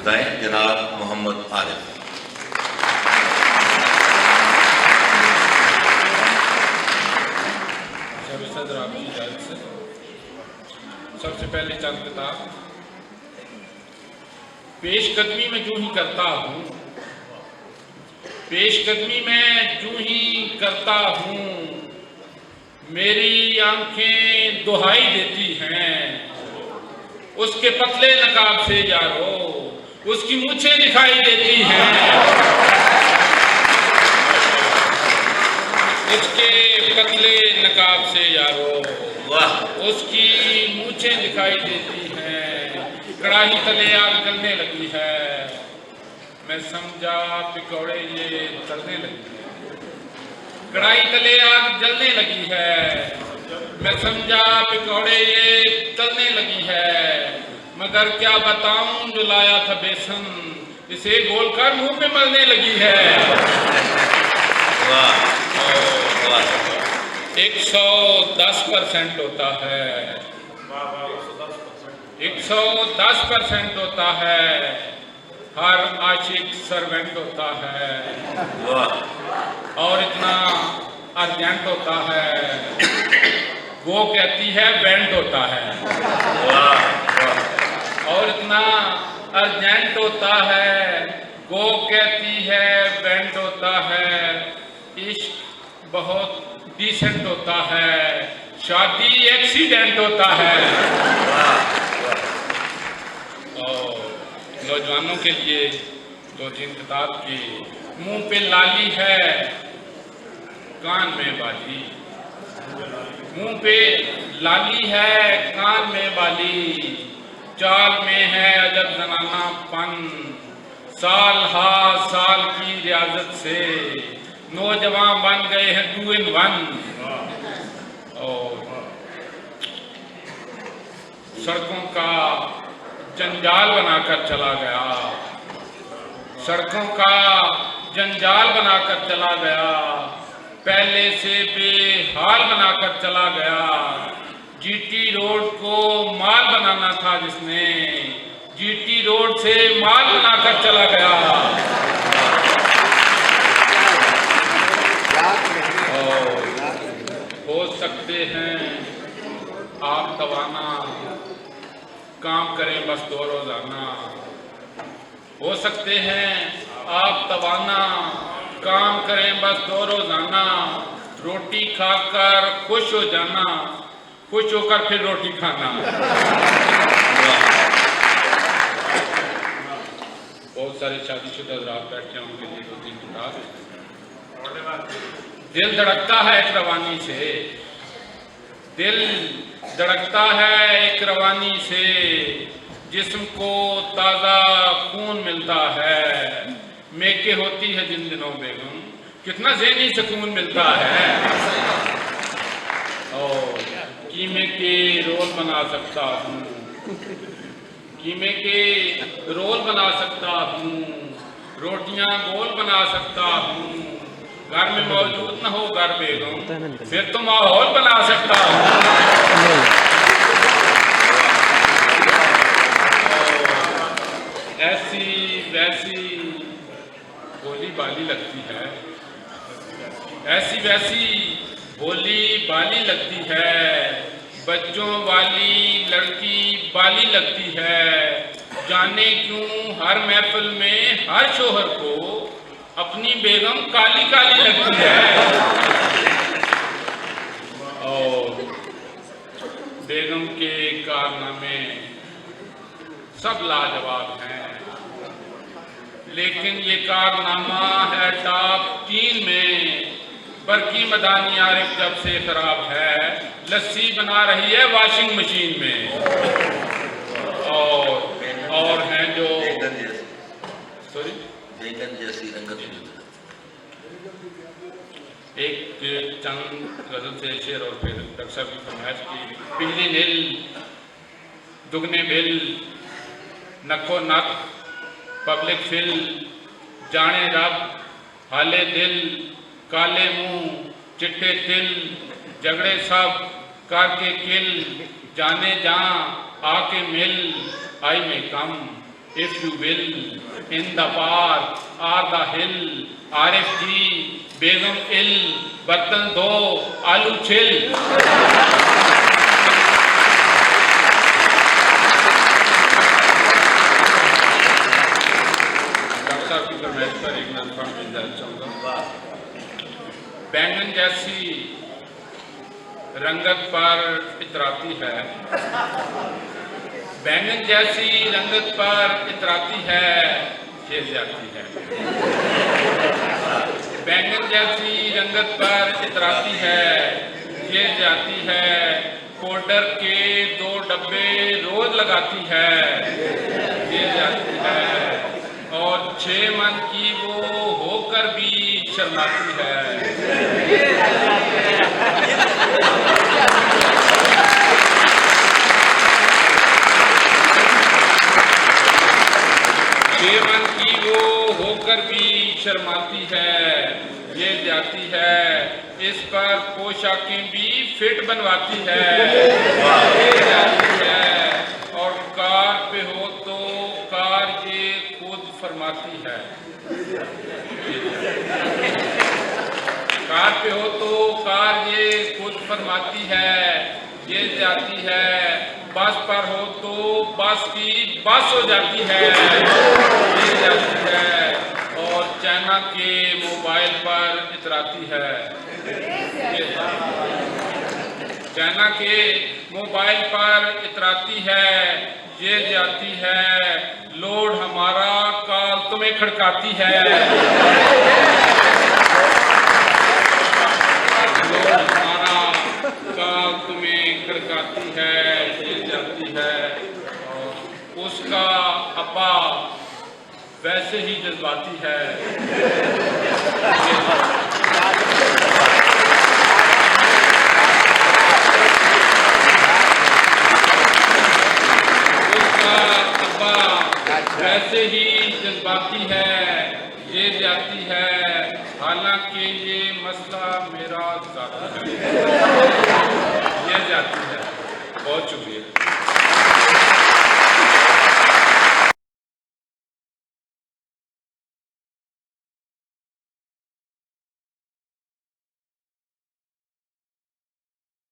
बताएं जनाब मोहम्मद आरिफ। सदर आपकी इजाज़त से सबसे पहले चंद किताब पेशकदमी में जूं ही करता हूँ, पेशकदमी में जूं ही करता हूँ, मेरी आंखें दुहाई देती हैं उसके पतले नकाब से यारो, उसकी मूंछें दिखाई देती हैं, उसके पतले नकाब से यारो, उसकी मूंछें दिखाई देती हैं, कड़ाही तले आग जलने लगी है, मैं समझा पिकौड़े ये तलने लगी है, कड़ाही तले आग जलने लगी है, मैं समझा पिकौड़े ये तलने लगी है, मगर क्या बताऊं जो लाया था बेसन इसे गोलकर मुंह में मलने लगी है। 110% होता है, 110% होता है, हर आशिक सर्वेंट होता है और इतना अर्जेंट होता है, वो कहती है बेंट होता है और इतना अर्जेंट होता है, वो कहती है बेंट होता है, इश्क बहुत डिसेंट होता है, शादी एक्सीडेंट होता है। और नौजवानों के लिए 2-3 किताब की मुंह पे लाली है कान में बाली, मुंह पे लाली है कान में बाली, चाल में है अजब जनानापन, साल हा साल की रियाजत से नौजवान बन गए हैं 2 in 1। और सड़कों का जंजाल बनाकर चला गया, सड़कों का जंजाल बनाकर चला गया, पहले से बेहाल बनाकर चला गया, जीटी रोड को माल बनाना था जिसने, जीटी रोड से माल बनाकर चला गया। और हो सकते हैं आप तवाना काम करें बस 2 रोजाना, हो सकते हैं आप तवाना काम करें बस 2 रोजाना, रोटी खाकर खुश हो जाना, खुश होकर फिर रोटी खाना। बहुत सारे शादीशुदा हज़रात बैठे हैं, उनके लिए 2-3 किताब। दिल धड़कता है एक रवानी से, दिल धड़कता है एक रवानी से, जिस्म को ताज़ा खून मिलता है, मेके होती है जिन दिनों बेगम, कितना ज़हनी सुकून मिलता है। और कीमे के रोल बना सकता हूँ, कीमे के रोल बना सकता हूँ, रोटियाँ गोल बना सकता हूँ, घर में मौजूद न हो घर बेगम फिर तो माहौल बना सकता हूँ। ऐसी वैसी बोली बाली लगती है, ऐसी वैसी बोली बाली लगती है, बच्चों वाली लड़की बाली लगती है, जाने क्यों हर महफिल में हर शोहर को अपनी बेगम काली काली लगती है। और बेगम के कारनामे सब लाजवाब हैं, लेकिन ये कारनामा है टॉप 3 में, बरकी मदानी आरिफ जब से खराब है, लस्सी बना रही है वॉशिंग मशीन में। और हैं जो सॉरी जैसी रंगत, एक चंद गजल से शेर और फिर डॉक्टर साहब की फरमाइश की। बिजली नील दुगने बिल, नखो नक पब्लिक फिल, जाने रब हाले दिल, काले मुंह चिट्टे तिल, झगड़े सब करके किल, जाने जहाँ आके मिल, आई में कम if you will, in the park or the hill, Arif जी बेगम इल, बर्तन दो आलू छिल। डॉक्टर साहब की फरमाइश पर एक नज़र देना चाहूँगा। बैंगन जैसी रंगत पर इतराती है, बैंगन जैसी रंगत पर इतराती है, ये जाती है। बैंगन जैसी रंगत पर इतराती है, ये जाती है। पाउडर के 2 डब्बे रोज लगाती है, ये जाती है। और 6 मन की वो होकर भी शर्माती है। 6 मन की वो होकर भी शर्माती है, ये जाती है। इस पर पोशाकें भी फिट बनवाती है, ये जाती है। और कार पे हो तो कार ये खुद फरमाती है, कार पे हो तो कार ये खुद फरमाती है, ये जाती है। बस पर हो तो बस की बस हो जाती है, ये जाती है। और चाइना के मोबाइल पर इतराती है, चाइना के मोबाइल पर इतराती है, ये जाती है। लोड हमारा कॉल तुम्हें खड़काती है, लोड हमारा कॉल तुम्हें खड़काती है, ये जाती है। और उसका अब्बा वैसे ही जज्बाती है, वैसे ही जज्बाती है, ये जाती है। हालांकि ये मसला मेरा ज़ाती है, ये जाती है। बहुत शुक्रिया।